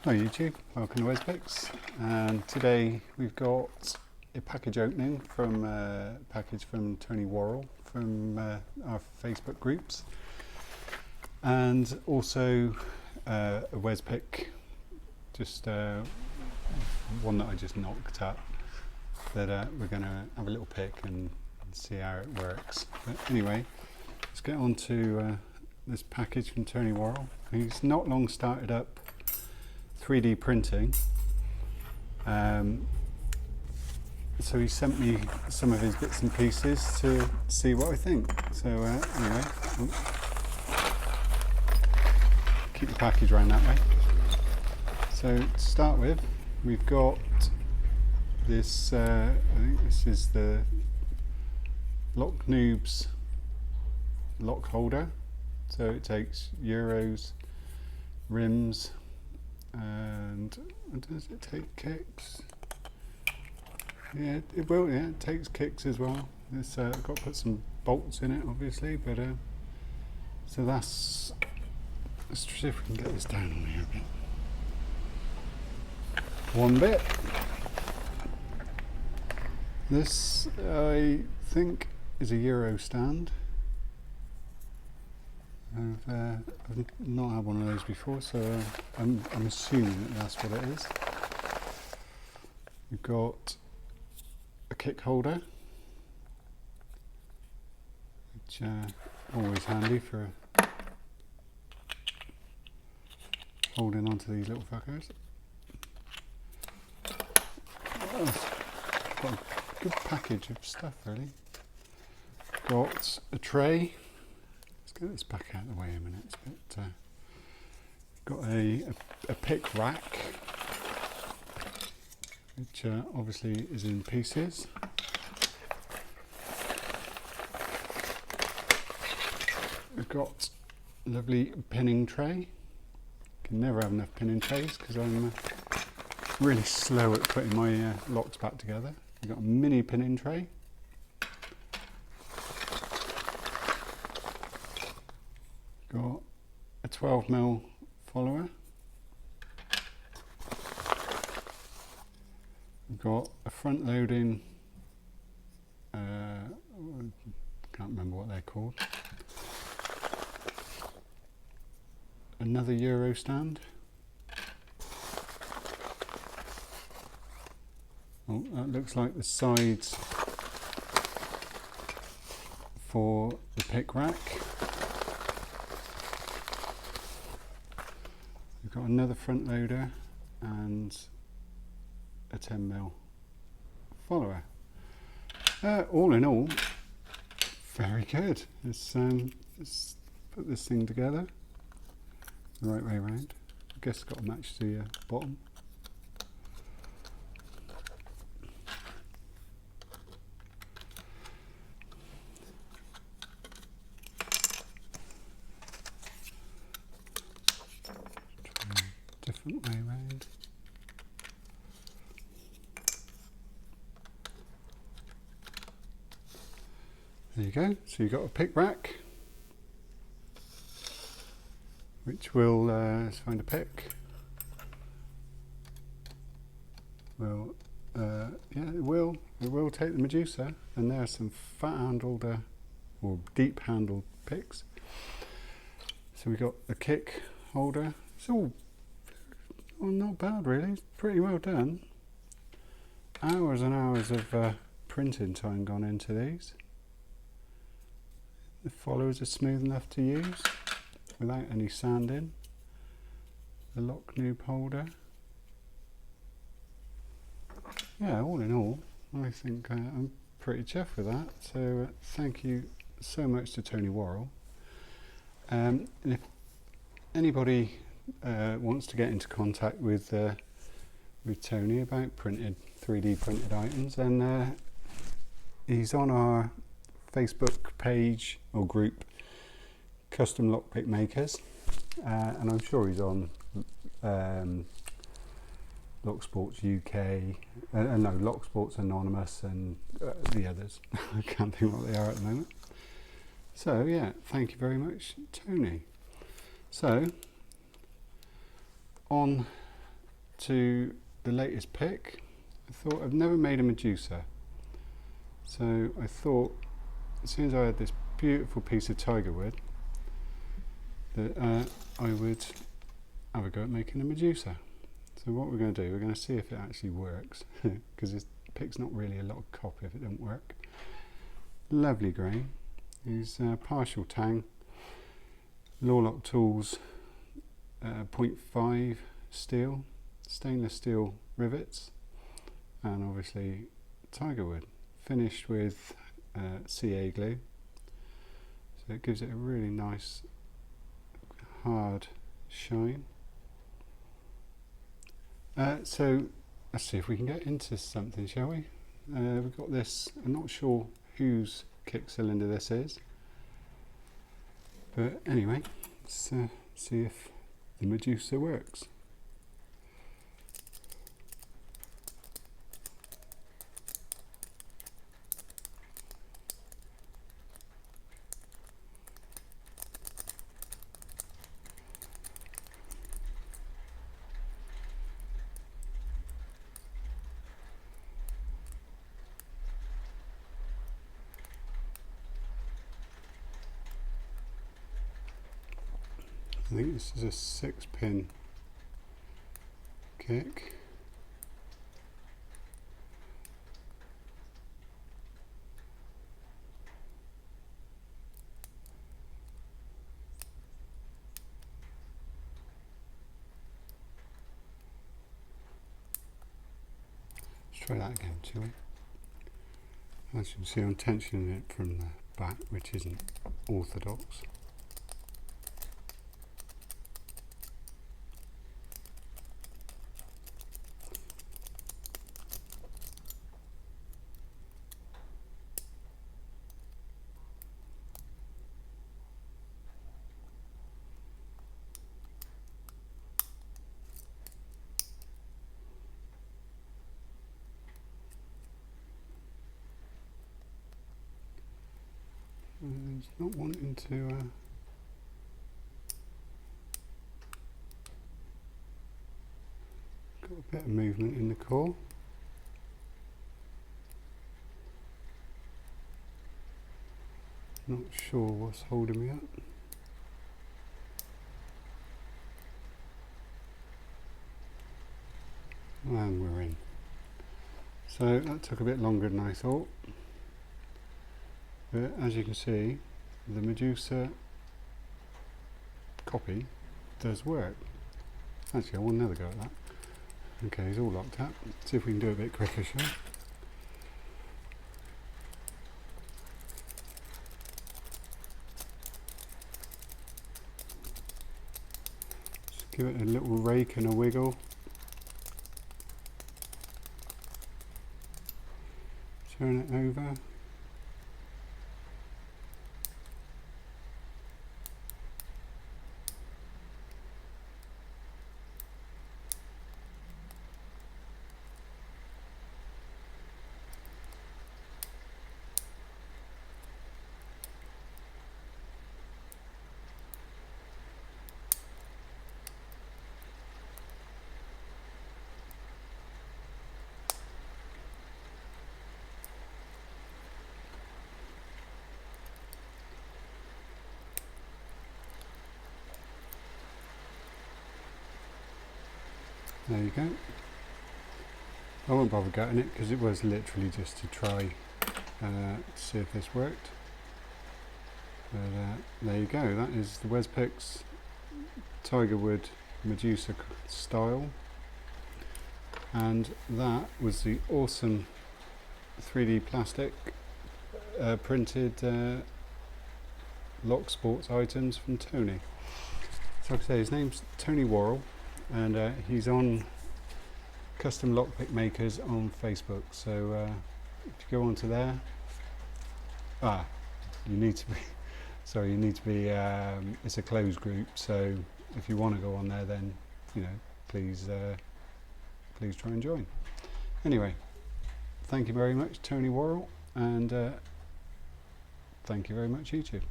Hi YouTube, welcome to Wez Picks, and today we've got a package opening from a package from Tony Worrall from our Facebook groups, and also a Wez Pick, just one that I just knocked up that we're going to have a little pick and see how it works. But anyway, let's get on to this package from Tony Worrall. He's not long started up 3D printing, so he sent me some of his bits and pieces to see what I think. So anyway, keep the package around that way. So to start with, we've got this, I think this is the Lock Noobs lock holder. So it takes Euros, rims, and does it take kicks? Yeah, it will. Yeah, it takes kicks as well. It's I've got to put some bolts in it, obviously, but so that's. Let's see if we can get this down on here a bit. One bit. This I think is a Euro stand. I've not had one of those before, so I'm assuming that that's what it is. We've got a kick holder, which always handy for holding onto these little fuckers. Got a good package of stuff, really. Got a tray. Get this back out of the way a minute. But got a pick rack, which obviously is in pieces. We've got a lovely pinning tray. Can never have enough pinning trays because I'm really slow at putting my locks back together. We've got a mini pinning tray. Got a 12mm follower. We've got a front loading, can't remember what they're called. Another Euro stand. Oh, that looks like the sides for the pick rack. We've got another front loader and a 10mm follower. All in all, very good. Let's put this thing together the right way around. I guess it's got to match the bottom. Different way around. There you go. So you've got a pick rack, which will let's find a pick. Well, yeah, it will take the Medusa, and there are some fat-handled or deep-handled picks. So we've got a kick holder. It's all. Well, not bad really, it's pretty well done. Hours and hours of printing time gone into these. The followers are smooth enough to use without any sanding. The lock noob holder. Yeah, all in all, I think I'm pretty chuffed with that. So thank you so much to Tony Worrall. And if anybody wants to get into contact with Tony about 3D printed items, then he's on our Facebook page or group, Custom Lockpick Makers, and I'm sure he's on Lock Sports UK, no, Lock Sports Anonymous, and the others. I can't think what they are at the moment. So yeah, thank you very much, Tony. So on to the latest pick. I thought I've never made a Medusa, so I thought as soon as I had this beautiful piece of tiger wood that I would have a go at making a Medusa. So what we're going to do, we're going to see if it actually works, because this pick's not really a lot of cop if it doesn't work. Lovely grain. Use partial tang, Lawlock Tools 0.5 steel, stainless steel rivets, and obviously tiger wood, finished with CA glue, so it gives it a really nice hard shine. So let's see if we can get into something, shall we? We've got this, I'm not sure whose kick cylinder this is, but anyway, let's see if the Medusa works. I think this is a 6-pin kick. Let's try that again, shall we? As you can see, I'm tensioning it from the back, which isn't orthodox. It's not wanting to got a bit of movement in the core. Not sure what's holding me up. And we're in. So that took a bit longer than I thought. But as you can see, the Medusa copy does work. Actually, I want another go at that. Okay, he's all locked up. Let's see if we can do it a bit quicker, shall we? Just give it a little rake and a wiggle. Turn it over. There you go. I won't bother gutting it because it was literally just to try to see if this worked. But there you go, that is the Wez Picks Tiger Wood Medusa style, and that was the awesome 3D plastic printed lock sports items from Tony. So like I say, his name's Tony Worrall, and he's on Custom Lockpick Makers on Facebook. So if you go onto there, you need to be sorry, you need to be it's a closed group, so if you want to go on there, then please please try and join. Anyway, thank you very much, Tony Worrall, and thank you very much, YouTube.